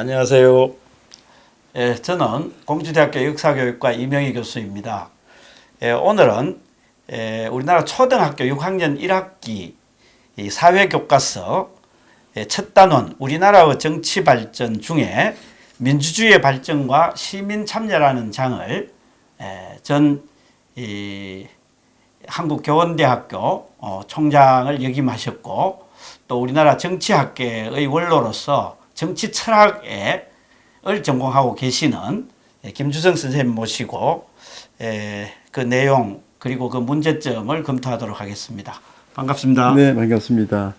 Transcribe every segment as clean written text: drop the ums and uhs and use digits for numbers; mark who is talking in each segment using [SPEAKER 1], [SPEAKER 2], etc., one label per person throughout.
[SPEAKER 1] 안녕하세요. 저는 공주대학교 역사교육과 이명희 교수입니다. 오늘은 우리나라 초등학교 6학년 1학기 사회교과서 첫 단원 우리나라의 정치 발전 중에 민주주의의 발전과 시민 참여라는 장을 전 한국교원대학교 총장을 역임하셨고 또 우리나라 정치학계의 원로로서 정치 철학을 전공하고 계시는 김주성 선생님 모시고 그 내용 그리고 그 문제점을 검토하도록 하겠습니다. 반갑습니다.
[SPEAKER 2] 네, 반갑습니다.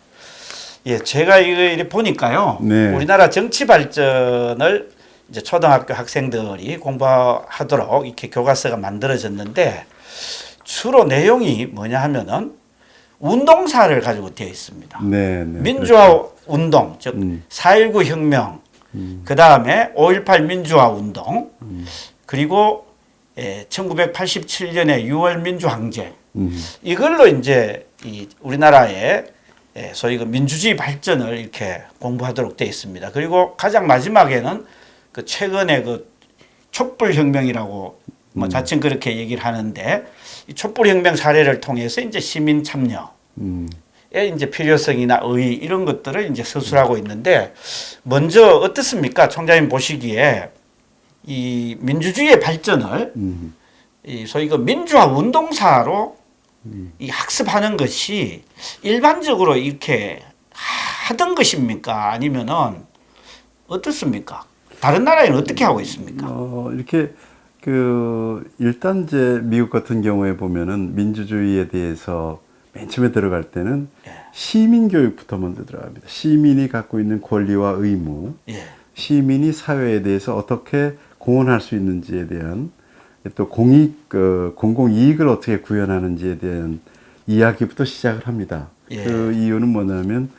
[SPEAKER 1] 예, 제가 이거 보니까요.
[SPEAKER 2] 네.
[SPEAKER 1] 우리나라 정치 발전을 이제 초등학교 학생들이 공부하도록 이렇게 교과서가 만들어졌는데 주로 내용이 뭐냐 하면은 운동사를 가지고 되어 있습니다.
[SPEAKER 2] 네, 네,
[SPEAKER 1] 민주화
[SPEAKER 2] 그렇죠.
[SPEAKER 1] 운동, 즉 4.19 혁명, 그 다음에 5.18 민주화 운동, 그리고 1987년에 6월 민주항쟁, 이걸로 이제 우리나라의 소위 그 민주주의 발전을 이렇게 공부하도록 되어 있습니다. 그리고 가장 마지막에는 그 최근에 그 촛불혁명이라고 뭐 자칭 그렇게 얘기를 하는데 이 촛불혁명 사례를 통해서 이제 시민 참여의 이제 필요성이나 의의 이런 것들을 이제 서술하고 있는데 먼저 어떻습니까? 총장님 보시기에 이 민주주의의 발전을 이 소위 그 민주화 운동사로 이 학습하는 것이 일반적으로 이렇게 하던 것입니까? 아니면은 어떻습니까? 다른 나라에는 어떻게 하고 있습니까?
[SPEAKER 2] 이렇게 일단 이제 미국 같은 경우에 보면은 민주주의에 대해서 맨 처음에 들어갈 때는 시민 교육부터 먼저 들어갑니다. 시민이 갖고 있는 권리와 의무, 시민이 사회에 대해서 어떻게 공헌할 수 있는지에 대한 또 공공 이익을 어떻게 구현하는지에 대한 이야기부터 시작을 합니다. 그 이유는 뭐냐면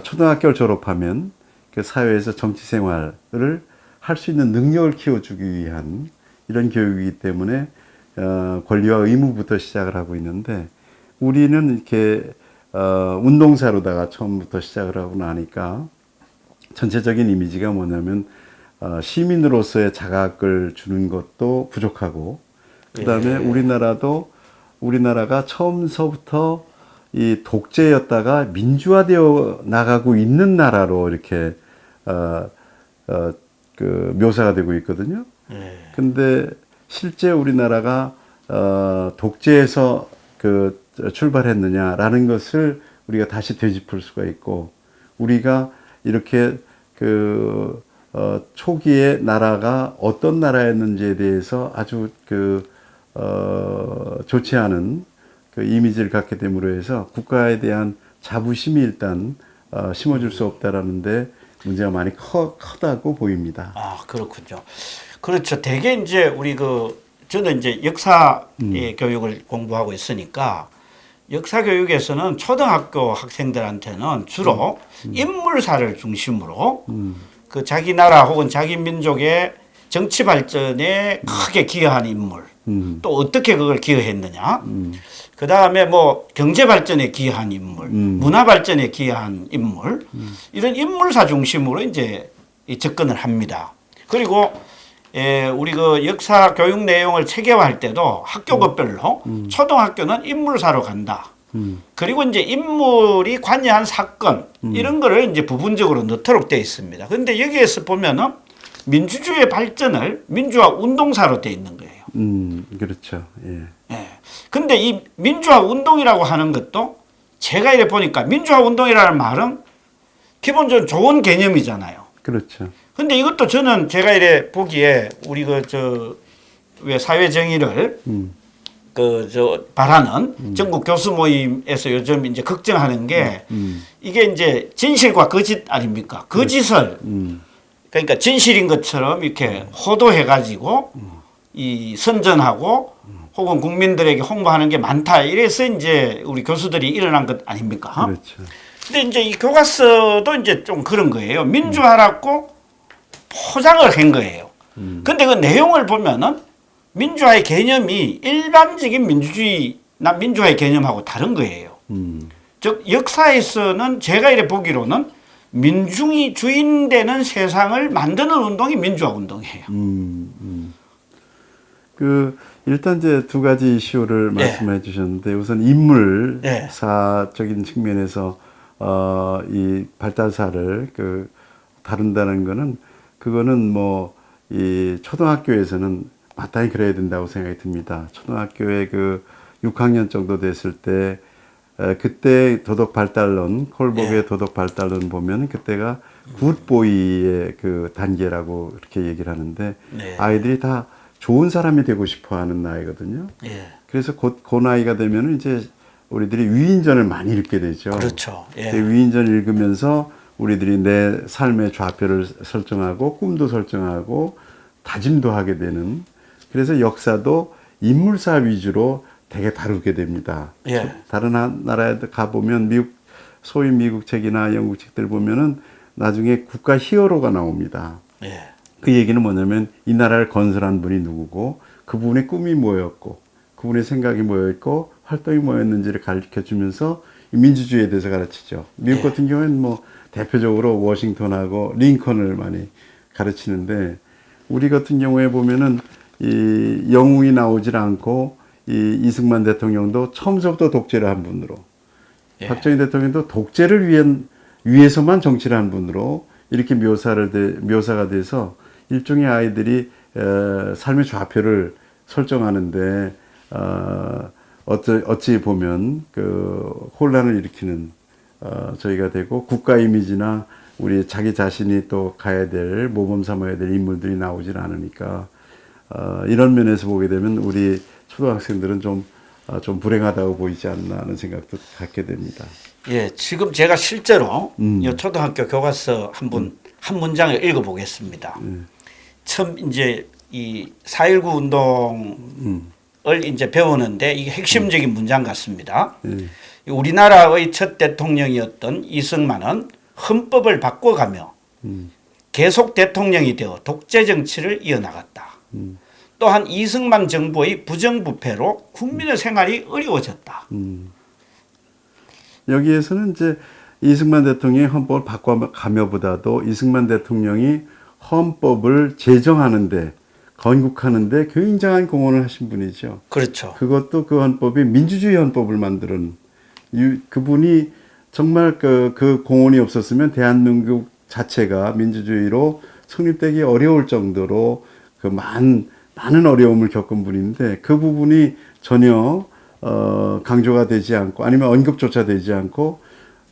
[SPEAKER 2] 초등학교를 졸업하면 그 사회에서 정치 생활을 할 수 있는 능력을 키워주기 위한 이런 교육이기 때문에 권리와 의무부터 시작을 하고 있는데 우리는 이렇게 운동사로다가 처음부터 시작을 하고 나니까 전체적인 이미지가 뭐냐면 시민으로서의 자각을 주는 것도 부족하고 그 다음에 우리나라가 처음서부터 이 독재였다가 민주화되어 나가고 있는 나라로 이렇게 묘사가 되고 있거든요. 근데 실제 우리나라가 독재에서 출발했느냐라는 것을 우리가 다시 되짚을 수가 있고 우리가 이렇게 초기에 나라가 어떤 나라였는지에 대해서 아주 좋지 않은 이미지를 갖게 됨으로 해서 국가에 대한 자부심이 일단 심어줄 수 없다라는데 문제가 많이 크다고 보입니다.
[SPEAKER 1] 아, 그렇군요. 그렇죠. 대개 이제 저는 이제 역사 교육을 공부하고 있으니까 역사 교육에서는 초등학교 학생들한테는 주로 인물사를 중심으로 그 자기 나라 혹은 자기 민족의 정치 발전에 크게 기여한 인물, 또 어떻게 그걸 기여했느냐, 그 다음에 뭐 경제 발전에 기여한 인물, 문화 발전에 기여한 인물, 이런 인물사 중심으로 이제 접근을 합니다. 그리고 우리 그 역사 교육 내용을 체계화할 때도 학교급별로 초등학교는 인물사로 간다. 그리고 이제 인물이 관여한 사건 이런 거를 이제 부분적으로 넣도록 되어 있습니다. 그런데 여기에서 보면은 민주주의의 발전을 민주화 운동사로 되어 있는 거예요.
[SPEAKER 2] 그렇죠. 예.
[SPEAKER 1] 근데 이 민주화 운동이라고 하는 것도 제가 이래 보니까 민주화 운동이라는 말은 기본적으로 좋은 개념이잖아요.
[SPEAKER 2] 그렇죠.
[SPEAKER 1] 근데 이것도 저는 제가 이래 보기에 우리 왜 사회 정의를 바라는 전국 교수 모임에서 요즘 이제 걱정하는 게 이게 이제 진실과 거짓 아닙니까? 거짓을 그러니까 진실인 것처럼 이렇게 호도해가지고 이 선전하고 혹은 국민들에게 홍보하는 게 많다. 이래서 이제 우리 교수들이 일어난 것 아닙니까?
[SPEAKER 2] 그렇죠.
[SPEAKER 1] 근데 이제 이 교과서도 이제 좀 그런 거예요. 민주화라고 포장을 한 거예요. 근데 그 내용을 보면은 민주화의 개념이 일반적인 민주주의나 민주화의 개념하고 다른 거예요. 즉 역사에서는 제가 이래 보기로는 민중이 주인되는 세상을 만드는 운동이 민주화 운동이에요.
[SPEAKER 2] 일단 이제 두 가지 이슈를
[SPEAKER 1] 예.
[SPEAKER 2] 말씀해 주셨는데 우선 인물사적인
[SPEAKER 1] 예.
[SPEAKER 2] 측면에서 이 발달사를 다룬다는 거는 그거는 뭐 이 초등학교에서는 마땅히 그래야 된다고 생각이 듭니다. 초등학교에 6학년 정도 됐을 때 그때 도덕 발달론 콜복의
[SPEAKER 1] 예.
[SPEAKER 2] 도덕 발달론 보면 그때가 굿보이의 그 단계라고 이렇게 얘기를 하는데
[SPEAKER 1] 네.
[SPEAKER 2] 아이들이 다 좋은 사람이 되고 싶어 하는 나이거든요.
[SPEAKER 1] 예.
[SPEAKER 2] 그래서 곧 그 나이가 되면은 이제 우리들이 위인전을 많이 읽게 되죠.
[SPEAKER 1] 그렇죠. 예.
[SPEAKER 2] 그 위인전을 읽으면서 우리들이 내 삶의 좌표를 설정하고 꿈도 설정하고 다짐도 하게 되는 그래서 역사도 인물사 위주로 되게 다루게 됩니다.
[SPEAKER 1] 예.
[SPEAKER 2] 다른 나라에 가보면 소위 미국 책이나 영국 책들 보면은 나중에 국가 히어로가 나옵니다.
[SPEAKER 1] 예.
[SPEAKER 2] 그 얘기는 뭐냐면 이 나라를 건설한 분이 누구고 그분의 꿈이 뭐였고 그분의 생각이 뭐였고 활동이 뭐였는지를 가르쳐 주면서 민주주의에 대해서 가르치죠. 미국
[SPEAKER 1] 예.
[SPEAKER 2] 같은 경우에는 뭐 대표적으로 워싱턴하고 링컨을 많이 가르치는데 우리 같은 경우에 보면은 이 영웅이 나오질 않고 이 이승만 대통령도 처음부터 독재를 한 분으로
[SPEAKER 1] 예.
[SPEAKER 2] 박정희 대통령도 독재를 위해서만 정치를 한 분으로 이렇게 묘사가 돼서 일종의 아이들이 삶의 좌표를 설정하는데 어찌 보면 혼란을 일으키는 저희가 되고 국가 이미지나 우리 자기 자신이 또 가야 될 모범 삼아야 될 인물들이 나오질 않으니까 이런 면에서 보게 되면 우리 초등학생들은 좀 불행하다고 보이지 않나 하는 생각도 갖게 됩니다.
[SPEAKER 1] 예, 지금 제가 실제로 이 초등학교 교과서 한 문장을 읽어보겠습니다. 처음 이제 이 4.19 운동을 이제 배우는데 이게 핵심적인 문장 같습니다. 우리나라의 첫 대통령이었던 이승만은 헌법을 바꿔가며 계속 대통령이 되어 독재 정치를 이어나갔다. 또한 이승만 정부의 부정부패로 국민의 생활이 어려워졌다.
[SPEAKER 2] 여기에서는 이제 이승만 대통령이 헌법을 바꿔가며보다도 이승만 대통령이 헌법을 제정하는데 건국하는데 굉장한 공헌을 하신 분이죠.
[SPEAKER 1] 그렇죠.
[SPEAKER 2] 그것도 그 헌법이 민주주의 헌법을 만드는 그분이 정말 그 공헌이 없었으면 대한민국 자체가 민주주의로 성립되기 어려울 정도로 많은 어려움을 겪은 분인데 그 부분이 전혀 강조가 되지 않고 아니면 언급조차 되지 않고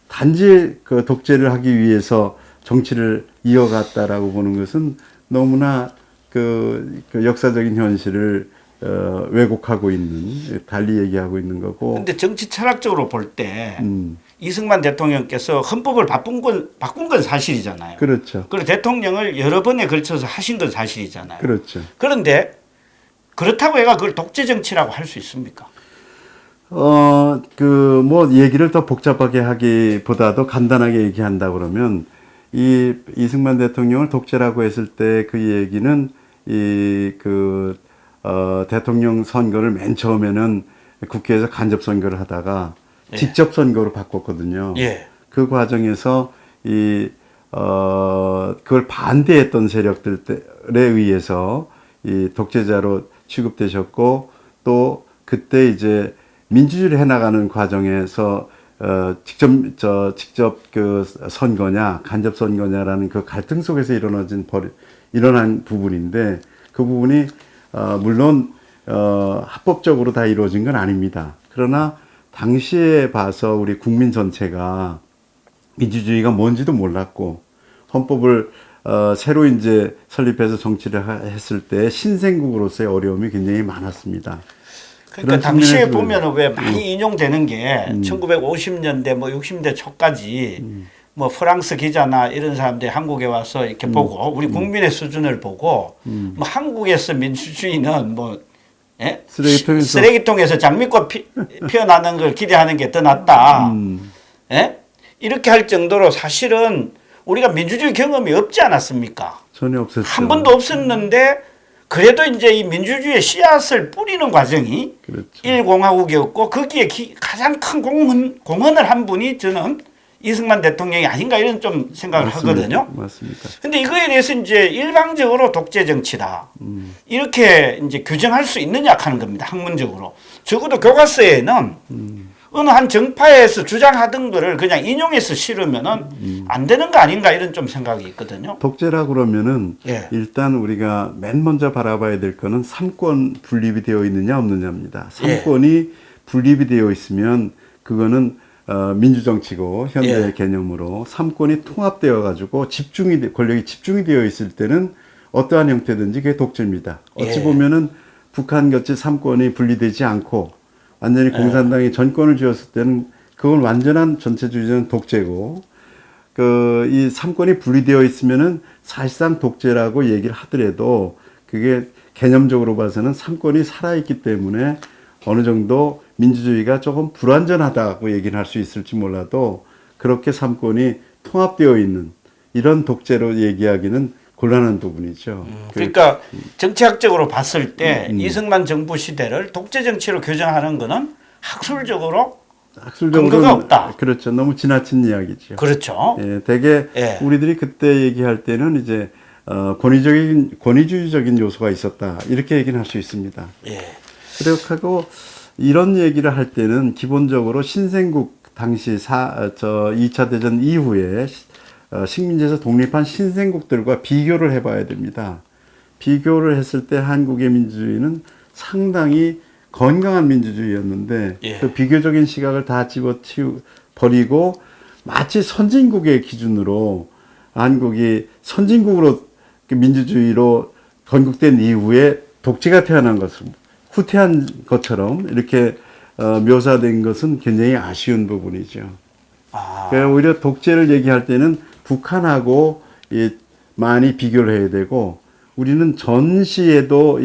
[SPEAKER 2] 단지 그 독재를 하기 위해서 정치를 이어갔다라고 보는 것은 너무나 그 역사적인 현실을 왜곡하고 있는 달리 얘기하고 있는 거고.
[SPEAKER 1] 근데 정치 철학적으로 볼 때 이승만 대통령께서 헌법을 바꾼 건 사실이잖아요.
[SPEAKER 2] 그렇죠.
[SPEAKER 1] 그리고 대통령을 여러 번에 걸쳐서 하신 건 사실이잖아요.
[SPEAKER 2] 그렇죠.
[SPEAKER 1] 그런데 그렇다고 해가 그걸 독재 정치라고 할 수 있습니까?
[SPEAKER 2] 뭐 얘기를 더 복잡하게 하기보다도 간단하게 얘기한다 그러면 이승만 대통령을 독재라고 했을 때 그 얘기는 대통령 선거를 맨 처음에는 국회에서 간접 선거를 하다가
[SPEAKER 1] 예.
[SPEAKER 2] 직접 선거로 바꿨거든요.
[SPEAKER 1] 예.
[SPEAKER 2] 그 과정에서 그걸 반대했던 세력들에 의해서 이 독재자로 취급되셨고 또 그때 이제 민주주의를 해나가는 과정에서 직접 그 선거냐 간접 선거냐라는 그 갈등 속에서 일어난 부분인데 그 부분이 물론 합법적으로 다 이루어진 건 아닙니다. 그러나 당시에 봐서 우리 국민 전체가 민주주의가 뭔지도 몰랐고 헌법을 새로 이제 설립해서 정치를 했을 때 신생국으로서의 어려움이 굉장히 많았습니다.
[SPEAKER 1] 그러니까 당시에 보면은 왜 많이 인용되는 게 1950년대 뭐 60년대 초까지 뭐 프랑스 기자나 이런 사람들이 한국에 와서 이렇게 보고 우리 국민의 수준을 보고 뭐 한국에서 민주주의는 뭐 예? 쓰레기통에서 장미꽃 피어나는 걸 기대하는 게 더 낫다. 예? 이렇게 할 정도로 사실은 우리가 민주주의 경험이 없지 않았습니까?
[SPEAKER 2] 전혀 없었죠.
[SPEAKER 1] 한 번도 없었는데 그래도 이제 이 민주주의의 씨앗을 뿌리는 과정이
[SPEAKER 2] 그렇죠.
[SPEAKER 1] 1공화국이었고 거기에 가장 큰 공헌을 한 분이 저는 이승만 대통령이 아닌가 이런 좀 생각을
[SPEAKER 2] 맞습니다.
[SPEAKER 1] 하거든요.
[SPEAKER 2] 맞습니다.
[SPEAKER 1] 근데 이거에 대해서 이제 일방적으로 독재 정치다. 이렇게 이제 규정할 수 있느냐 하는 겁니다. 학문적으로. 적어도 교과서에는 어느 한 정파에서 주장하던 거를 그냥 인용해서 실으면은 안 되는 거 아닌가 이런 좀 생각이 있거든요.
[SPEAKER 2] 독재라 그러면은
[SPEAKER 1] 예.
[SPEAKER 2] 일단 우리가 맨 먼저 바라봐야 될 거는 삼권 분립이 되어 있느냐 없느냐입니다. 삼권이 분립이 되어 있으면 그거는 민주정치고 현대의 개념으로 삼권이 통합되어 가지고 권력이 집중이 되어 있을 때는 어떠한 형태든지 그게 독재입니다. 어찌 보면은 북한같이 삼권이 분리되지 않고 완전히 공산당이 전권을 쥐었을 때는 그건 완전한 전체주의적인 독재고 이 삼권이 분리되어 있으면은 사실상 독재라고 얘기를 하더라도 그게 개념적으로 봐서는 삼권이 살아있기 때문에 어느 정도 민주주의가 조금 불완전하다고 얘기를 할 수 있을지 몰라도 그렇게 삼권이 통합되어 있는 이런 독재로 얘기하기는 곤란한 부분이죠.
[SPEAKER 1] 그러니까 정치학적으로 봤을 때 이승만 정부 시대를 독재 정치로 규정하는 거는 학술적으로 근거가 없다.
[SPEAKER 2] 그렇죠. 너무 지나친 이야기죠.
[SPEAKER 1] 그렇죠.
[SPEAKER 2] 예, 되게 우리들이 그때 얘기할 때는 이제 권위주의적인 요소가 있었다 이렇게 얘기는 할 수 있습니다.
[SPEAKER 1] 예.
[SPEAKER 2] 그렇고 이런 얘기를 할 때는 기본적으로 신생국 당시 2차 대전 이후에 식민지에서 독립한 신생국들과 비교를 해봐야 됩니다. 비교를 했을 때 한국의 민주주의는 상당히 건강한 민주주의였는데 그 비교적인 시각을 다 버리고 마치 선진국의 기준으로 한국이 선진국으로 민주주의로 건국된 이후에 독재가 태어난 것은 후퇴한 것처럼 이렇게 묘사된 것은 굉장히 아쉬운 부분이죠. 그러니까 오히려 독재를 얘기할 때는 북한하고 많이 비교를 해야 되고 우리는 전시에도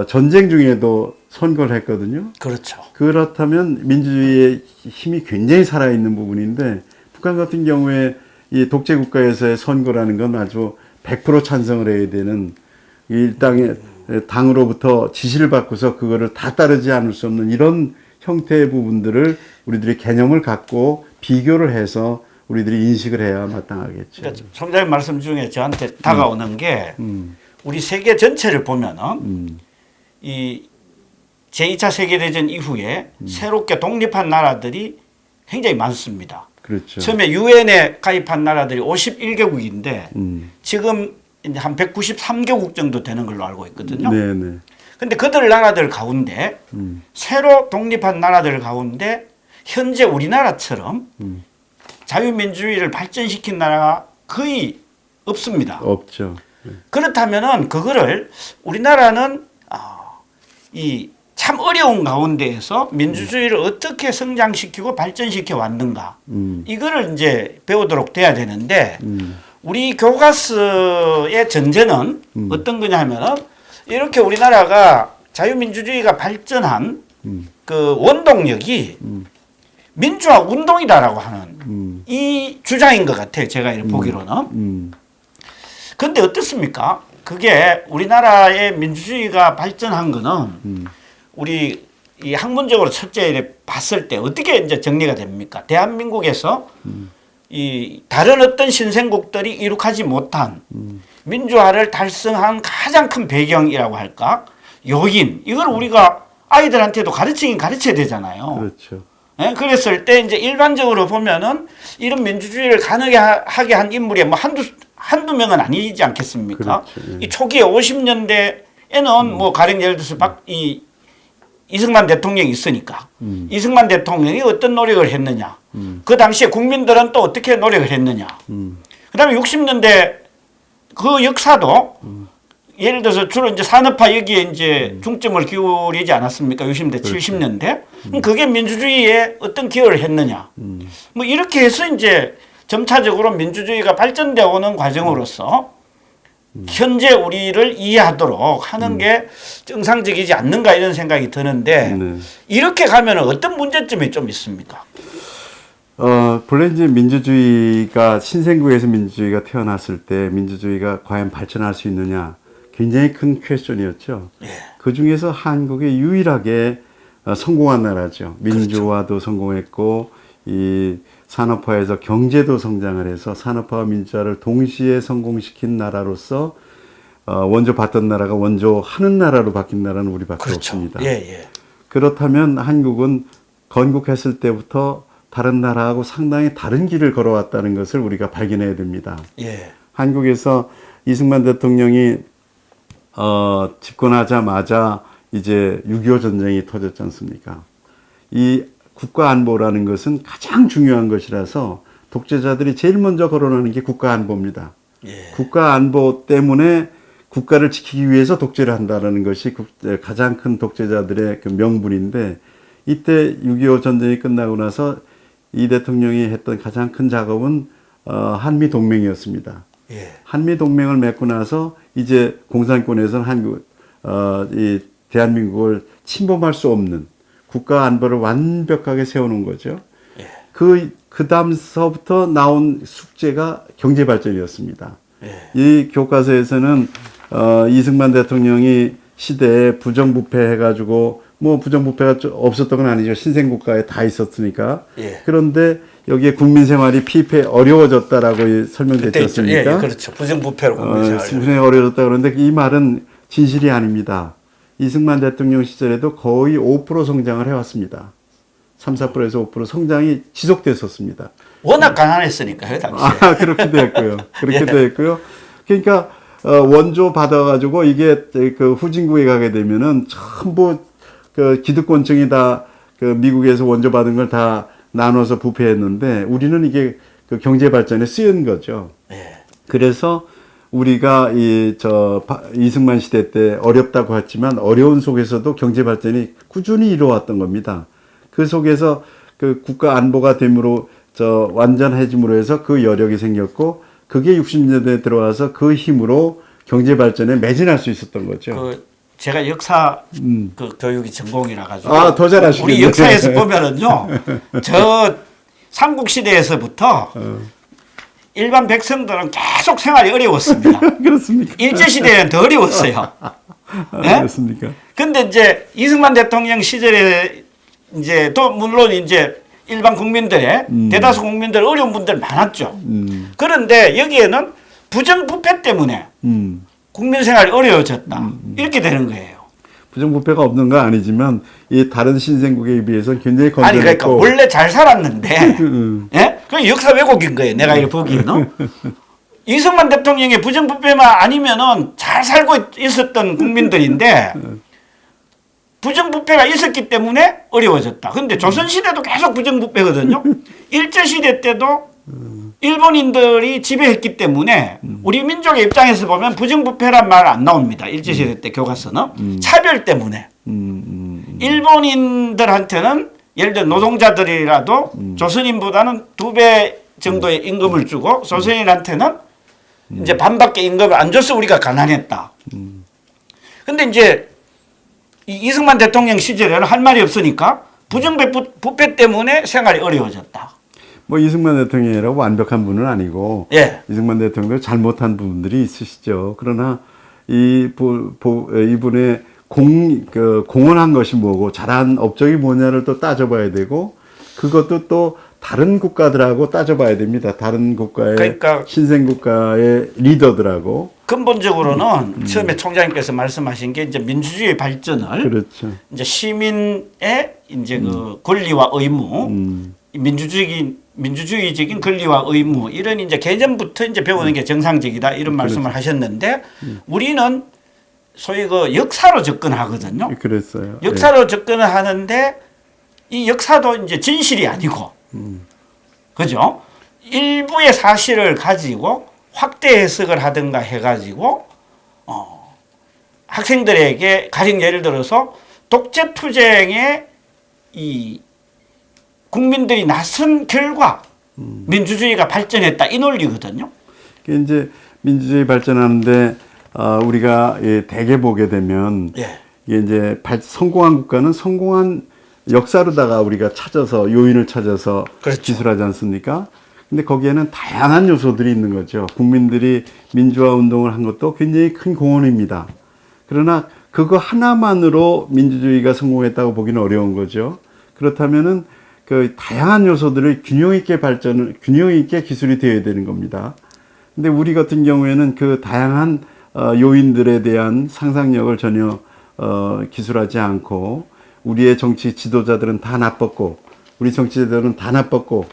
[SPEAKER 2] 전쟁 중에도 선거를 했거든요.
[SPEAKER 1] 그렇죠.
[SPEAKER 2] 그렇다면 민주주의의 힘이 굉장히 살아있는 부분인데 북한 같은 경우에 이 독재 국가에서의 선거라는 건 아주 100% 찬성을 해야 되는 일당의 당으로부터 지시를 받고서 그거를 다 따르지 않을 수 없는 이런 형태의 부분들을 우리들이 개념을 갖고 비교를 해서 우리들이 인식을 해야 마땅하겠죠.
[SPEAKER 1] 그러니까 총장님 말씀 중에 저한테 다가오는 게 우리 세계 전체를 보면은 이 제2차 세계대전 이후에 새롭게 독립한 나라들이 굉장히 많습니다.
[SPEAKER 2] 그렇죠.
[SPEAKER 1] 처음에 유엔에 가입한 나라들이 51개국인데 지금 이제 한 193개국 정도 되는 걸로 알고 있거든요.
[SPEAKER 2] 네네.
[SPEAKER 1] 근데 그들 나라들 가운데 새로 독립한 나라들 가운데 현재 우리나라처럼 자유민주주의를 발전시킨 나라가 거의 없습니다.
[SPEAKER 2] 없죠.
[SPEAKER 1] 그렇다면은 그거를 우리나라는 이 참 어려운 가운데에서 민주주의를 어떻게 성장시키고 발전시켜 왔는가 이거를 이제 배우도록 돼야 되는데 우리 교과서의 전제는 어떤 거냐 하면은 이렇게 우리나라가 자유민주주의가 발전한 그 원동력이 민주화 운동이다라고 하는 이 주장인 것 같아요. 제가 이렇게 보기로는. 그런데 어떻습니까? 그게 우리나라의 민주주의가 발전한 거는 우리 이 학문적으로 첫째 봤을 때 어떻게 이제 정리가 됩니까? 대한민국에서 이 다른 어떤 신생국들이 이룩하지 못한 민주화를 달성한 가장 큰 배경이라고 할까? 요인. 이걸 우리가 아이들한테도 가르치긴 가르쳐야 되잖아요.
[SPEAKER 2] 그렇죠.
[SPEAKER 1] 예? 그랬을 때 이제 일반적으로 보면은 이런 민주주의를 가능하게 한 인물이 뭐 한두 명은 아니지 않겠습니까?
[SPEAKER 2] 그렇죠. 예.
[SPEAKER 1] 이 초기에 50년대에는 뭐 가령 예를 들어서 이승만 대통령이 있으니까 이승만 대통령이 어떤 노력을 했느냐. 그 당시에 국민들은 또 어떻게 노력을 했느냐. 그다음에 60년대 그 역사도 예를 들어서 주로 이제 산업화 여기에 이제 중점을 기울이지 않았습니까? 60년대,
[SPEAKER 2] 그렇죠.
[SPEAKER 1] 70년대. 그게 민주주의에 어떤 기여를 했느냐. 뭐 이렇게 해서 이제 점차적으로 민주주의가 발전되어 오는 과정으로서 현재 우리를 이해하도록 하는 게 정상적이지 않는가 이런 생각이 드는데
[SPEAKER 2] 네.
[SPEAKER 1] 이렇게 가면 어떤 문제점이 좀 있습니까?
[SPEAKER 2] 본래 이제 민주주의가 신생국에서 민주주의가 태어났을 때 민주주의가 과연 발전할 수 있느냐 굉장히 큰 퀘스천이었죠.
[SPEAKER 1] 예.
[SPEAKER 2] 그 중에서 한국이 유일하게 성공한 나라죠. 민주화도 성공했고 이 산업화에서 경제도 성장을 해서 산업화와 민주화를 동시에 성공시킨 나라로서 원조 받던 나라가 원조 하는 나라로 바뀐 나라는 우리밖에
[SPEAKER 1] 그렇죠.
[SPEAKER 2] 없습니다.
[SPEAKER 1] 예, 예.
[SPEAKER 2] 그렇다면 한국은 건국했을 때부터 다른 나라하고 상당히 다른 길을 걸어왔다는 것을 우리가 발견해야 됩니다.
[SPEAKER 1] 예.
[SPEAKER 2] 한국에서 이승만 대통령이 집권하자마자 이제 6.25 전쟁이 터졌지 않습니까? 이 국가 안보라는 것은 가장 중요한 것이라서 독재자들이 제일 먼저 거론하는 게 국가 안보입니다.
[SPEAKER 1] 예.
[SPEAKER 2] 국가 안보 때문에 국가를 지키기 위해서 독재를 한다는 것이 가장 큰 독재자들의 그 명분인데, 이때 6.25 전쟁이 끝나고 나서 이 대통령이 했던 가장 큰 작업은 한미 동맹이었습니다.
[SPEAKER 1] 예.
[SPEAKER 2] 한미 동맹을 맺고 나서 이제 공산권에서는 이 대한민국을 침범할 수 없는 국가 안보를 완벽하게 세우는 거죠.
[SPEAKER 1] 예.
[SPEAKER 2] 그 다음서부터 나온 숙제가 경제 발전이었습니다.
[SPEAKER 1] 예.
[SPEAKER 2] 이 교과서에서는 이승만 대통령이 시대에 부정부패 해가지고, 뭐 부정부패가 없었던 건 아니죠. 신생국가에 다 있었으니까.
[SPEAKER 1] 예.
[SPEAKER 2] 그런데 여기에 국민 생활이 피폐 어려워졌다라고 설명됐지 않습니까?
[SPEAKER 1] 예, 예, 그렇죠. 부정부패로 국민생활.
[SPEAKER 2] 국민이 어려워졌다 그러는데 이 말은 진실이 아닙니다. 이승만 대통령 시절에도 거의 5% 성장을 해왔습니다. 3, 4%에서 5% 성장이 지속됐었습니다.
[SPEAKER 1] 워낙 가난했으니까요, 당시에.
[SPEAKER 2] 그렇기도 했고요. 그렇기도
[SPEAKER 1] 예.
[SPEAKER 2] 했고요. 그러니까 원조 받아가지고 이게 그 후진국에 가게 되면은 전부 그 기득권층이 다 그 미국에서 원조 받은 걸 다 나눠서 부패했는데, 우리는 이게 그 경제 발전에 쓰인 거죠.
[SPEAKER 1] 예.
[SPEAKER 2] 그래서 우리가 이승만 시대 때 어렵다고 했지만 어려운 속에서도 경제 발전이 꾸준히 이루어왔던 겁니다. 그 속에서 그 국가 안보가 됨으로 완전해짐으로 해서 그 여력이 생겼고, 그게 60년대에 들어와서 그 힘으로 경제 발전에 매진할 수 있었던 거죠.
[SPEAKER 1] 제가 역사 그 교육이 전공이라 가지고
[SPEAKER 2] 더 잘하시겠네.
[SPEAKER 1] 우리 역사에서 보면은요, 저 삼국 시대에서부터 일반 백성들은 계속 생활이 어려웠습니다.
[SPEAKER 2] 그렇습니까?
[SPEAKER 1] 일제 시대는 더 어려웠어요. 예?
[SPEAKER 2] 그렇습니까?
[SPEAKER 1] 근데 이제 이승만 대통령 시절에 이제 또 물론 이제 일반 국민들의 대다수 국민들 어려운 분들 많았죠. 그런데 여기에는 부정부패 때문에 국민 생활이 어려워졌다. 이렇게 되는 거예요.
[SPEAKER 2] 부정부패가 없는 건 아니지만 이 다른 신생국에 비해서 굉장히
[SPEAKER 1] 아니
[SPEAKER 2] 건전했고.
[SPEAKER 1] 그러니까 원래 잘 살았는데, 예? 그 역사 왜곡인 거예요. 내가 이렇게 보기에는. 이승만 대통령의 부정부패만 아니면은 잘 살고 있었던 국민들인데 부정부패가 있었기 때문에 어려워졌다. 근데 조선시대도 계속 부정부패거든요. 일제시대 때도 일본인들이 지배했기 때문에 우리 민족의 입장에서 보면 부정부패란 말 안 나옵니다. 일제시대 때 교과서는. 차별 때문에. 일본인들한테는 예를 들어 노동자들이라도 조선인보다는 2배 정도의 임금을 주고 조선인한테는 이제 반밖에 임금을 안 줘서 우리가 가난했다. 근데 이제 이승만 대통령 시절에는 할 말이 없으니까 부정부패 때문에 생활이 어려워졌다.
[SPEAKER 2] 뭐 이승만 대통령이라고 완벽한 분은 아니고,
[SPEAKER 1] 예.
[SPEAKER 2] 이승만 대통령도 잘못한 부분들이 있으시죠. 그러나 이분의 공헌한 것이 뭐고 잘한 업적이 뭐냐를 또 따져봐야 되고, 그것도 또 다른 국가들하고 따져봐야 됩니다. 다른 국가의
[SPEAKER 1] 그러니까
[SPEAKER 2] 신생국가의 리더들하고.
[SPEAKER 1] 근본적으로는 처음에 총장님께서 말씀하신 게 이제 민주주의 발전을
[SPEAKER 2] 그렇죠.
[SPEAKER 1] 이제 시민의 이제 그 권리와 의무, 민주주의적인 권리와 의무 이런 이제 개념부터 이제 배우는 게 정상적이다 이런 말씀을 하셨는데 우리는 소위 그 역사로 접근하거든요.
[SPEAKER 2] 그랬어요.
[SPEAKER 1] 역사로 접근을 하는데 이 역사도 이제 진실이 아니고, 그죠? 일부의 사실을 가지고 확대 해석을 하든가 해가지고 학생들에게 가령 예를 들어서 독재 투쟁에 이 국민들이 나선 결과 민주주의가 발전했다 이 논리거든요.
[SPEAKER 2] 그게 이제 민주주의 발전하는데 우리가 대개 보게 되면
[SPEAKER 1] 예.
[SPEAKER 2] 이게 이제 성공한 국가는 성공한 역사로다가 우리가 찾아서 요인을 찾아서
[SPEAKER 1] 그렇죠.
[SPEAKER 2] 기술하지 않습니까? 근데 거기에는 다양한 요소들이 있는 거죠. 국민들이 민주화 운동을 한 것도 굉장히 큰 공헌입니다. 그러나 그거 하나만으로 민주주의가 성공했다고 보기는 어려운 거죠. 그렇다면은 그 다양한 요소들을 균형 있게 기술이 되어야 되는 겁니다. 근데 우리 같은 경우에는 그 다양한 요인들에 대한 상상력을 전혀 기술하지 않고 우리의 정치 지도자들은 다 나빴고 우리 정치자들은 다 나빴고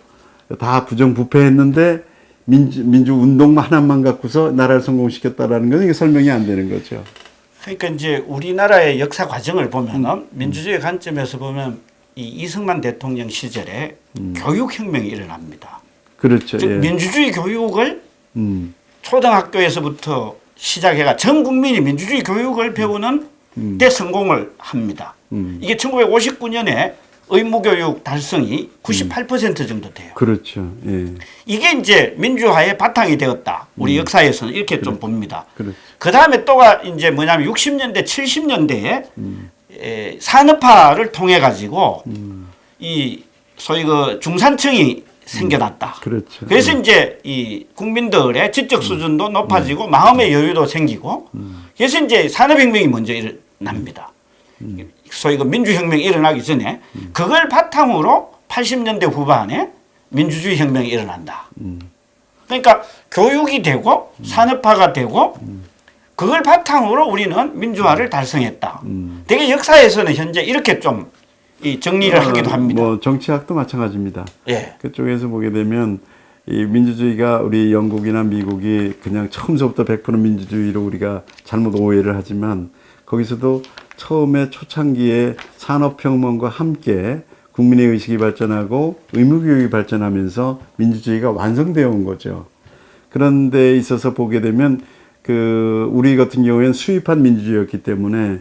[SPEAKER 2] 다 부정부패했는데 민주 운동 하나만 갖고서 나라를 성공시켰다라는 건 이게 설명이 안 되는 거죠.
[SPEAKER 1] 그러니까 이제 우리나라의 역사 과정을 보면은 민주주의 관점에서 보면 이 이승만 대통령 시절에 교육혁명이 일어납니다.
[SPEAKER 2] 그렇죠.
[SPEAKER 1] 즉
[SPEAKER 2] 예.
[SPEAKER 1] 민주주의 교육을
[SPEAKER 2] 음.
[SPEAKER 1] 초등학교에서부터 시작해가 전 국민이 민주주의 교육을 배우는 데 성공을 합니다. 이게 1959년에 의무교육 달성이 98% 정도 돼요.
[SPEAKER 2] 그렇죠. 예.
[SPEAKER 1] 이게 이제 민주화의 바탕이 되었다. 우리 역사에서는 이렇게 좀 봅니다.
[SPEAKER 2] 그렇죠.
[SPEAKER 1] 그 다음에 또가 이제 뭐냐면 60년대, 70년대에 산업화를 통해 가지고 이 소위 그 중산층이 생겨났다.
[SPEAKER 2] 그렇죠.
[SPEAKER 1] 그래서 이제 이 국민들의 지적 수준도 높아지고 마음의 여유도 생기고 그래서 이제 산업혁명이 먼저 일어납니다. 소위 그 민주혁명이 일어나기 전에 그걸 바탕으로 80년대 후반에 민주주의 혁명이 일어난다. 그러니까 교육이 되고 산업화가 되고 그걸 바탕으로 우리는 민주화를 달성했다. 되게 역사에서는 현재 이렇게 좀 이 정리를 하기도 합니다.
[SPEAKER 2] 뭐 정치학도 마찬가지입니다.
[SPEAKER 1] 예.
[SPEAKER 2] 그쪽에서 보게 되면 이 민주주의가 우리 영국이나 미국이 그냥 처음서부터 100% 민주주의로 우리가 잘못 오해를 하지만 거기서도 처음에 초창기에 산업혁명과 함께 국민의 의식이 발전하고 의무교육이 발전하면서 민주주의가 완성되어 온 거죠. 그런 데 있어서 보게 되면 그 우리 같은 경우에는 수입한 민주주의였기 때문에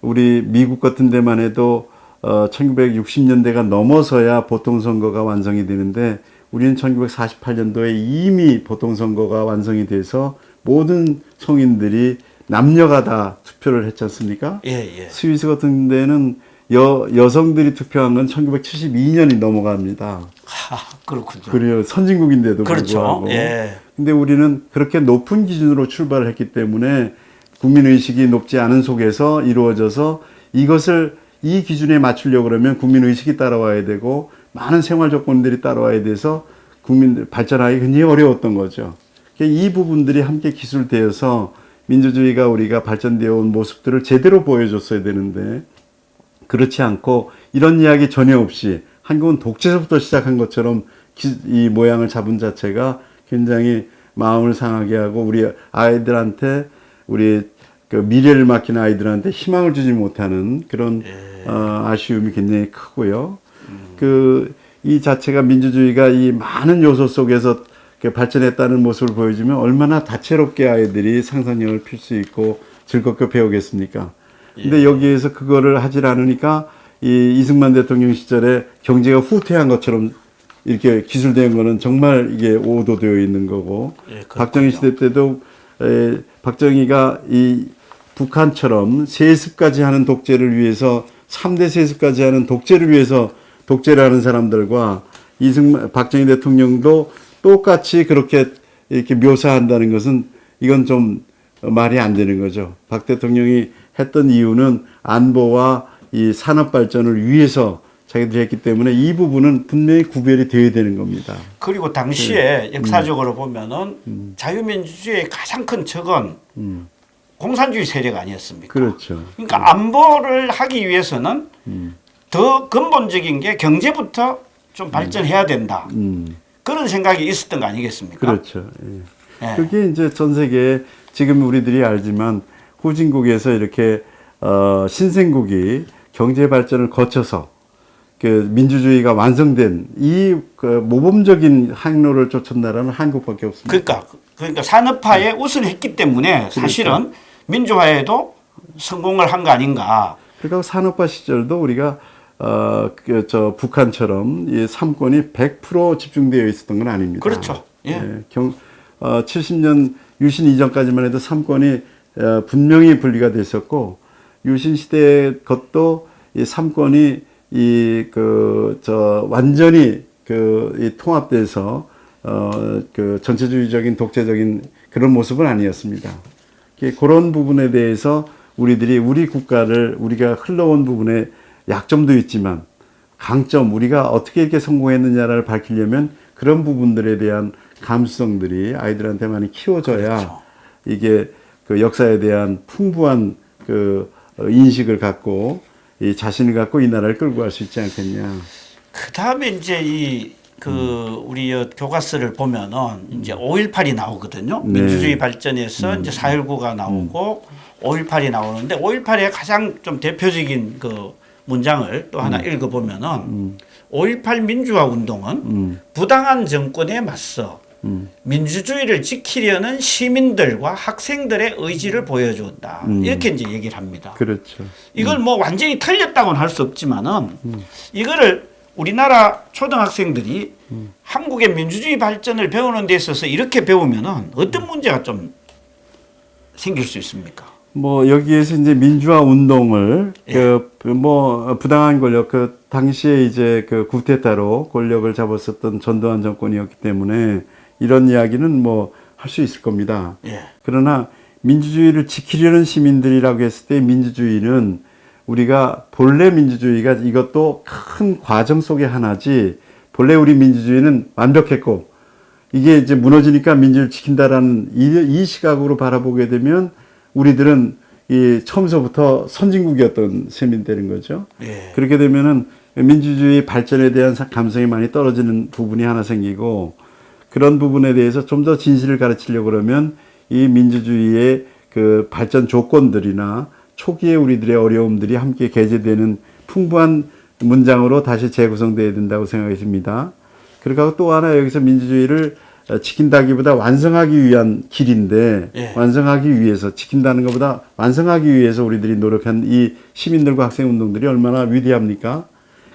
[SPEAKER 2] 우리 미국 같은 데만 해도 1960년대가 넘어서야 보통선거가 완성이 되는데 우리는 1948년도에 이미 보통선거가 완성이 돼서 모든 성인들이 남녀가 다 투표를 했지 않습니까?
[SPEAKER 1] 예, 예.
[SPEAKER 2] 스위스 같은 데는 여성들이 투표한 건 1972년이 넘어갑니다.
[SPEAKER 1] 그렇군요.
[SPEAKER 2] 그래요. 선진국인데도
[SPEAKER 1] 그렇죠.
[SPEAKER 2] 불구하고.
[SPEAKER 1] 예.
[SPEAKER 2] 근데 우리는 그렇게 높은 기준으로 출발을 했기 때문에 국민의식이 높지 않은 속에서 이루어져서 이것을 이 기준에 맞추려고 그러면 국민의식이 따라와야 되고 많은 생활 조건들이 따라와야 돼서 국민들 발전하기 굉장히 어려웠던 거죠. 이 부분들이 함께 기술되어서 민주주의가 우리가 발전되어 온 모습들을 제대로 보여줬어야 되는데 그렇지 않고 이런 이야기 전혀 없이 한국은 독재서부터 시작한 것처럼 이 모양을 잡은 자체가 굉장히 마음을 상하게 하고 우리 아이들한테 우리 그 미래를 맡긴 아이들한테 희망을 주지 못하는 그런 아쉬움이 굉장히 크고요. 이 자체가 민주주의가 이 많은 요소 속에서 발전했다는 모습을 보여주면 얼마나 다채롭게 아이들이 상상력을 필 수 있고 즐겁게 배우겠습니까? 근데 여기에서 그거를 하질 않으니까 이 이승만 대통령 시절에 경제가 후퇴한 것처럼 이렇게 기술된 거는 정말 이게 오도되어 있는 거고 박정희 시대 때도 박정희가 이 북한처럼 세습까지 하는 독재를 위해서 3대 세습까지 하는 독재를 위해서 독재를 하는 사람들과 박정희 대통령도 똑같이 그렇게 이렇게 묘사한다는 것은 이건 좀 말이 안 되는 거죠. 박 대통령이 했던 이유는 안보와 이 산업 발전을 위해서 자기들이 했기 때문에 이 부분은 분명히 구별이 되어야 되는 겁니다.
[SPEAKER 1] 그리고 당시에 역사적으로 보면은 자유민주주의의 가장 큰 적은 공산주의 세력 아니었습니까?
[SPEAKER 2] 그렇죠.
[SPEAKER 1] 그러니까 안보를 하기 위해서는 더 근본적인 게 경제부터 좀 발전해야 된다. 그런 생각이 있었던 거 아니겠습니까?
[SPEAKER 2] 그렇죠. 예.
[SPEAKER 1] 예.
[SPEAKER 2] 그게 이제 전 세계에 지금 우리들이 알지만 후진국에서 이렇게 신생국이 경제 발전을 거쳐서 그 민주주의가 완성된 그 모범적인 항로를 쫓은 나라는 한국밖에 없습니다.
[SPEAKER 1] 그러니까 산업화에 우선했기 때문에 사실은 민주화에도 성공을 한 거 아닌가.
[SPEAKER 2] 그러니까 산업화 시절도 우리가 북한처럼 이 삼권이 100% 집중되어 있었던 건 아닙니다.
[SPEAKER 1] 그렇죠. 예.
[SPEAKER 2] 70년 유신 이전까지만 해도 삼권이 분명히 분리가 됐었고 유신 시대 것도 이 삼권이 완전히 이 통합돼서 전체주의적인 독재적인 그런 모습은 아니었습니다. 그런 부분에 대해서 우리 국가를 우리가 흘러온 부분에 약점도 있지만 강점, 우리가 어떻게 이렇게 성공했느냐를 밝히려면 그런 부분들에 대한 감수성들이 아이들한테 많이 키워져야
[SPEAKER 1] 그렇죠.
[SPEAKER 2] 이게 그 역사에 대한 풍부한 그 인식을 갖고 이 자신을 갖고 이 나라를 끌고 갈 수 있지 않겠냐.
[SPEAKER 1] 그 다음에 이제 우리 교과서를 보면은 이제 5.18이 나오거든요.
[SPEAKER 2] 네.
[SPEAKER 1] 민주주의 발전에서 이제 4.19가 나오고 5.18이 나오는데 5.18의 가장 좀 대표적인 그 문장을 또 하나 읽어보면은 5.18 민주화 운동은 부당한 정권에 맞서 민주주의를 지키려는 시민들과 학생들의 의지를 보여준다. 이렇게 이제 얘기를 합니다.
[SPEAKER 2] 그렇죠.
[SPEAKER 1] 이걸 뭐 완전히 틀렸다고는 할 수 없지만은 이거를 우리나라 초등학생들이 한국의 민주주의 발전을 배우는 데 있어서 이렇게 배우면은 어떤 문제가 좀 생길 수 있습니까?
[SPEAKER 2] 뭐 여기에서 이제 민주화 운동을
[SPEAKER 1] 예.
[SPEAKER 2] 뭐 부당한 권력 그 당시에 이제 그 쿠데타로 권력을 잡았었던 전두환 정권이었기 때문에 이런 이야기는 뭐 할 수 있을 겁니다.
[SPEAKER 1] 예.
[SPEAKER 2] 그러나 민주주의를 지키려는 시민들이라고 했을 때 민주주의는 우리가 본래 민주주의가 이것도 큰 과정 속의 하나지 본래 우리 민주주의는 완벽했고 이게 이제 무너지니까 민주주의를 지킨다라는 이 시각으로 바라보게 되면 우리들은 이 처음서부터 선진국이었던 셈이 되는 거죠.
[SPEAKER 1] 예.
[SPEAKER 2] 그렇게 되면은 민주주의 발전에 대한 감성이 많이 떨어지는 부분이 하나 생기고 그런 부분에 대해서 좀 더 진실을 가르치려고 그러면 이 민주주의의 그 발전 조건들이나 초기에 우리들의 어려움들이 함께 게재되는 풍부한 문장으로 다시 재구성되어야 된다고 생각이 듭니다. 그리고 또 하나 여기서 민주주의를 지킨다기보다 완성하기 위한 길인데
[SPEAKER 1] 예.
[SPEAKER 2] 완성하기 위해서 지킨다는 것보다 완성하기 위해서 우리들이 노력한 이 시민들과 학생운동들이 얼마나 위대합니까?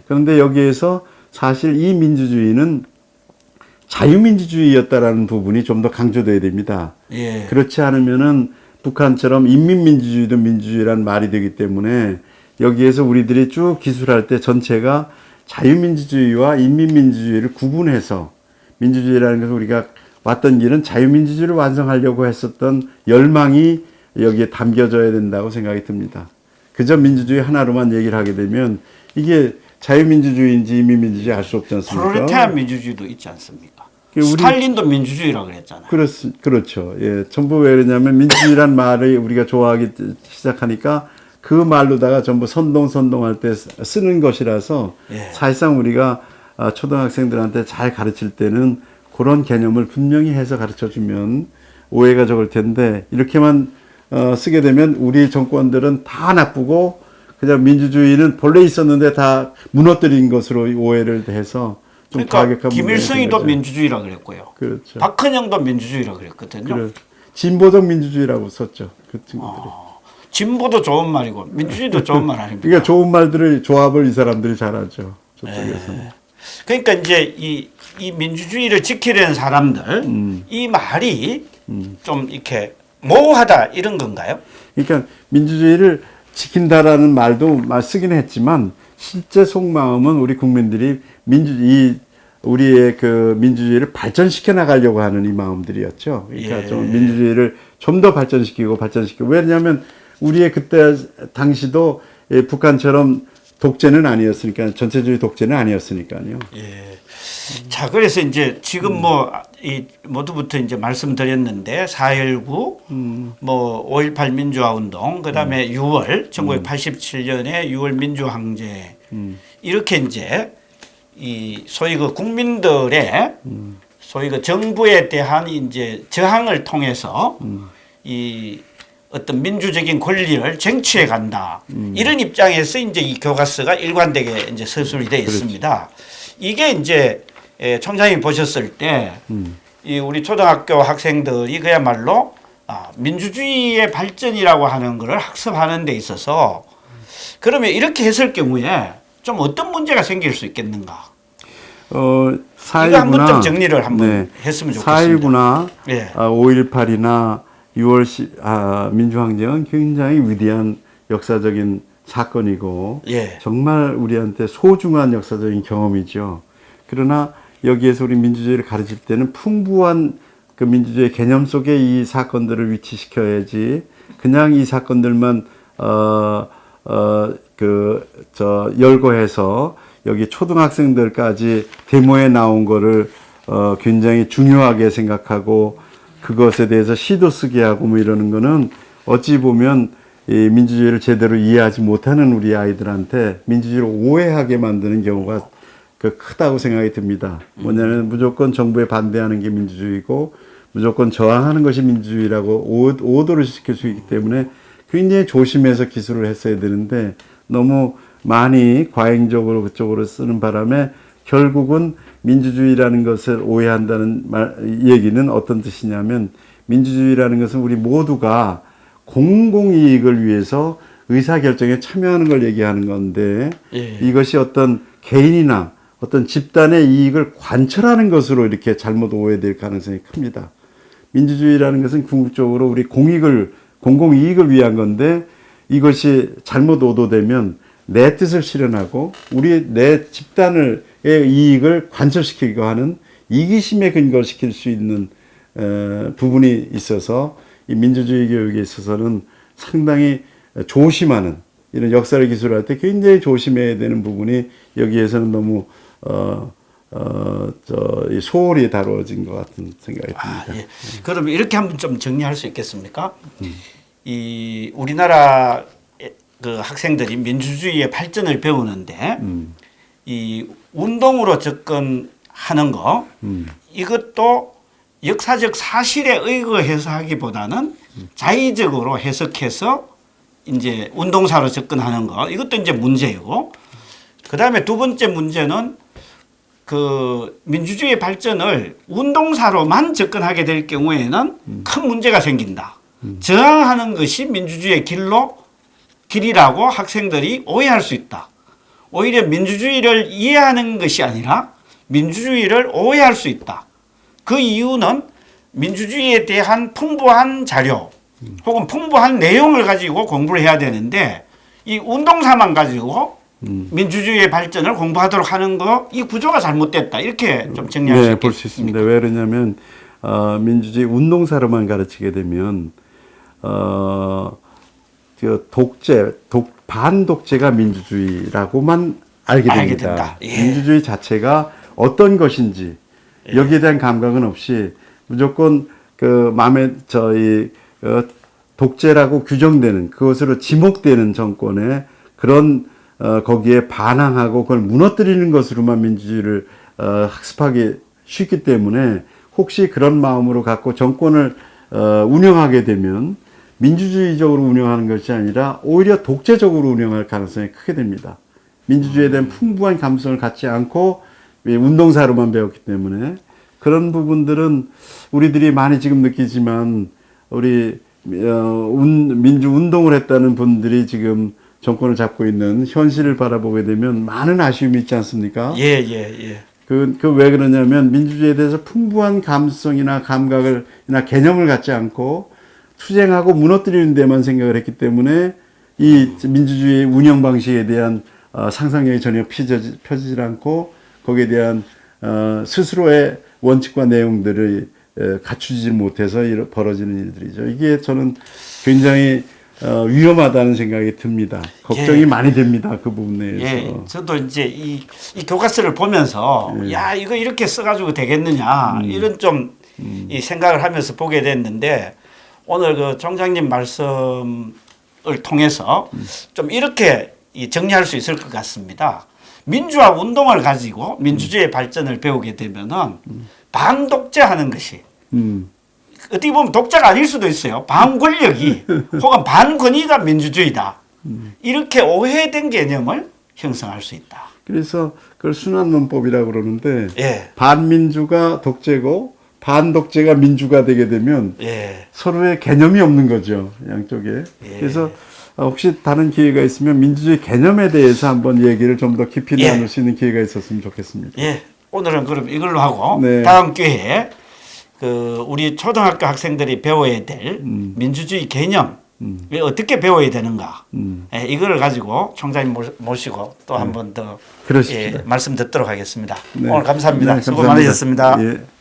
[SPEAKER 2] 그런데 여기에서 사실 이 민주주의는 자유민주주의였다라는 부분이 좀 더 강조돼야 됩니다.
[SPEAKER 1] 예.
[SPEAKER 2] 그렇지 않으면은 북한처럼 인민민주주의도 민주주의란 말이 되기 때문에 여기에서 우리들이 쭉 기술할 때 전체가 자유민주주의와 인민민주주의를 구분해서 민주주의라는 것은 우리가 왔던 길은 자유민주주의를 완성하려고 했었던 열망이 여기에 담겨져야 된다고 생각이 듭니다. 그저 민주주의 하나로만 얘기를 하게 되면 이게 자유민주주의인지 인민민주주의 알 수 없지 않습니까?
[SPEAKER 1] 프롤레타리안 민주주의도 있지 않습니까?
[SPEAKER 2] 우리-
[SPEAKER 1] 스탈린도 민주주의라고 그랬잖아요.
[SPEAKER 2] 그렇죠. 예. 전부 왜 그러냐면 민주주의란 말을 우리가 좋아하기 시작하니까 그 말로다가 전부 선동할 때 쓰는 것이라서
[SPEAKER 1] 예.
[SPEAKER 2] 사실상 우리가 초등학생들한테 잘 가르칠 때는 그런 개념을 분명히 해서 가르쳐 주면 오해가 적을 텐데 이렇게만 쓰게 되면 우리 정권들은 다 나쁘고 그냥 민주주의는 본래 있었는데 다 무너뜨린 것으로 오해를 해서 좀
[SPEAKER 1] 그러니까
[SPEAKER 2] 과격한
[SPEAKER 1] 김일성이도
[SPEAKER 2] 문제가
[SPEAKER 1] 민주주의라 그랬고요.
[SPEAKER 2] 그렇죠.
[SPEAKER 1] 박헌영도 민주주의라 그랬거든요.
[SPEAKER 2] 그래. 진보적 민주주의라고 썼죠. 그 친구들이.
[SPEAKER 1] 진보도 좋은 말이고 민주주의도 좋은 말 아닙니까?
[SPEAKER 2] 그러니까 좋은 말들을 조합을 이 사람들이 잘하죠. 저쪽에서는.
[SPEAKER 1] 그러니까 이제 이 민주주의를 지키려는 사람들 이 말이 좀 이렇게 모호하다 이런 건가요?
[SPEAKER 2] 그러니까 민주주의를 지킨다라는 말도 쓰긴 했지만 실제 속마음은 우리 국민들이 우리의 그 민주주의를 발전시켜 나가려고 하는 이 마음들이었죠. 그러니까
[SPEAKER 1] 예.
[SPEAKER 2] 좀 민주주의를 좀 더 발전시키고. 왜냐하면 우리의 그때 당시도 북한처럼 독재는 아니었으니까 전체주의 독재는 아니었으니까요.
[SPEAKER 1] 예. 자, 그래서 이제 지금 뭐 이 모두부터 이제 말씀드렸는데 4.19, 뭐 5.18 민주화 운동, 그다음에 6월 1987년에 6월 민주항쟁 이렇게 이제 이 소위 그 국민들의 소위 그 정부에 대한 이제 저항을 통해서 이 어떤 민주적인 권리를 쟁취해 간다. 이런 입장에서 이제 이 교과서가 일관되게 이제 서술이 되어 있습니다. 이게 이제 총장님이 보셨을 때 이 우리 초등학교 학생들이 그야말로 민주주의의 발전이라고 하는 것을 학습하는 데 있어서 그러면 이렇게 했을 경우에 좀 어떤 문제가 생길 수 있겠는가?
[SPEAKER 2] 4.19나
[SPEAKER 1] 이거 한번 좀 정리를 한번 했으면 좋겠습니다.
[SPEAKER 2] 4.19나
[SPEAKER 1] 예.
[SPEAKER 2] 5.18이나 6월 민주항쟁은 굉장히 위대한 역사적인 사건이고
[SPEAKER 1] 예.
[SPEAKER 2] 정말 우리한테 소중한 역사적인 경험이죠. 그러나 여기에서 우리 민주주의를 가르칠 때는 풍부한 그 민주주의 개념 속에 이 사건들을 위치시켜야지 그냥 이 사건들만 열거해서 여기 초등학생들까지 데모에 나온 거를 굉장히 중요하게 생각하고 그것에 대해서 시도 쓰게 하고 뭐 이러는 거는 어찌 보면 이 민주주의를 제대로 이해하지 못하는 우리 아이들한테 민주주의를 오해하게 만드는 경우가 크다고 생각이 듭니다. 뭐냐면 무조건 정부에 반대하는 게 민주주의고 무조건 저항하는 것이 민주주의라고 오도를 시킬 수 있기 때문에 굉장히 조심해서 기술을 했어야 되는데 너무 많이 과잉적으로 그쪽으로 쓰는 바람에 결국은 민주주의라는 것을 오해한다는 얘기는 어떤 뜻이냐면 민주주의라는 것은 우리 모두가 공공이익을 위해서 의사결정에 참여하는 걸 얘기하는 건데
[SPEAKER 1] 예.
[SPEAKER 2] 이것이 어떤 개인이나 어떤 집단의 이익을 관철하는 것으로 이렇게 잘못 오해될 가능성이 큽니다. 민주주의라는 것은 궁극적으로 우리 공공이익을 위한 건데 이것이 잘못 오도되면 내 뜻을 실현하고 내 집단의 이익을 관철시키고 하는 이기심에 근거시킬 수 있는 부분이 있어서 이 민주주의 교육에 있어서는 상당히 조심하는 이런 역사를 기술할 때 굉장히 조심해야 되는 부분이 여기에서는 너무 소홀히 다뤄진 것 같은 생각이 듭니다.
[SPEAKER 1] 예. 그럼 이렇게 한번 좀 정리할 수 있겠습니까? 이 우리나라 그 학생들이 민주주의의 발전을 배우는데 이 운동으로 접근하는 거 이것도 역사적 사실에 의거해서 하기보다는 자의적으로 해석해서 이제 운동사로 접근하는 거 이것도 이제 문제이고 그다음에 두 번째 문제는 그 민주주의 발전을 운동사로만 접근하게 될 경우에는 큰 문제가 생긴다. 저항하는 것이 민주주의의 길이라고 학생들이 오해할 수 있다. 오히려 민주주의를 이해하는 것이 아니라 민주주의를 오해할 수 있다. 그 이유는 민주주의에 대한 풍부한 자료 혹은 풍부한 내용을 가지고 공부를 해야 되는데 이 운동사만 가지고 민주주의의 발전을 공부하도록 하는 거 이 구조가 잘못됐다. 이렇게 좀 정리할 수
[SPEAKER 2] 볼 수 있습니다. 왜 그러냐면 민주주의 운동사로만 가르치게 되면 반독재가 민주주의라고만 알게 됩니다.
[SPEAKER 1] 예.
[SPEAKER 2] 민주주의 자체가 어떤 것인지 여기에 대한 감각은 없이 무조건 독재라고 규정되는 그것으로 지목되는 정권의 그런 거기에 반항하고 그걸 무너뜨리는 것으로만 민주주의를 학습하기 쉽기 때문에 혹시 그런 마음으로 갖고 정권을 운영하게 되면 민주주의적으로 운영하는 것이 아니라 오히려 독재적으로 운영할 가능성이 크게 됩니다. 민주주의에 대한 풍부한 감성을 갖지 않고 운동사로만 배웠기 때문에 그런 부분들은 우리들이 많이 지금 느끼지만 우리 민주운동을 했다는 분들이 지금 정권을 잡고 있는 현실을 바라보게 되면 많은 아쉬움이 있지 않습니까?
[SPEAKER 1] 예.
[SPEAKER 2] 왜 그러냐면 민주주의에 대해서 풍부한 감성이나 감각이나 개념을 갖지 않고 투쟁하고 무너뜨리는 데만 생각을 했기 때문에 이 민주주의 운영 방식에 대한 상상력이 전혀 펴지질 않고 거기에 대한 스스로의 원칙과 내용들을 갖추지 못해서 벌어지는 일들이죠. 이게 저는 굉장히 위험하다는 생각이 듭니다. 걱정이 많이 됩니다. 그 부분에 대해서.
[SPEAKER 1] 저도 이제 이 교과서를 보면서 야 이거 이렇게 써가지고 되겠느냐 이런 좀 이 생각을 하면서 보게 됐는데 오늘 그 총장님 말씀을 통해서 좀 이렇게 정리할 수 있을 것 같습니다. 민주화 운동을 가지고 민주주의 발전을 배우게 되면은 반독재하는 것이 어떻게 보면 독자가 아닐 수도 있어요. 반권력이 혹은 반권위가 민주주의다. 이렇게 오해된 개념을 형성할 수 있다.
[SPEAKER 2] 그래서 그걸 순환론법이라고 그러는데
[SPEAKER 1] 예.
[SPEAKER 2] 반민주가 독재고 반독재가 민주가 되게 되면 서로의 개념이 없는 거죠. 양쪽에. 그래서 혹시 다른 기회가 있으면 민주주의 개념에 대해서 한번 얘기를 좀 더 깊이 나눌 수 있는 기회가 있었으면 좋겠습니다.
[SPEAKER 1] 오늘은 그럼 이걸로 하고
[SPEAKER 2] 네.
[SPEAKER 1] 다음 기회에 우리 초등학교 학생들이 배워야 될 민주주의 개념 어떻게 배워야 되는가 이거를 가지고 총장님 모시고 또 한 번 더
[SPEAKER 2] 그러십시다.
[SPEAKER 1] 말씀 듣도록 하겠습니다.
[SPEAKER 2] 네.
[SPEAKER 1] 오늘 감사합니다.
[SPEAKER 2] 네,
[SPEAKER 1] 수고
[SPEAKER 2] 감사합니다.
[SPEAKER 1] 많으셨습니다.
[SPEAKER 2] 예.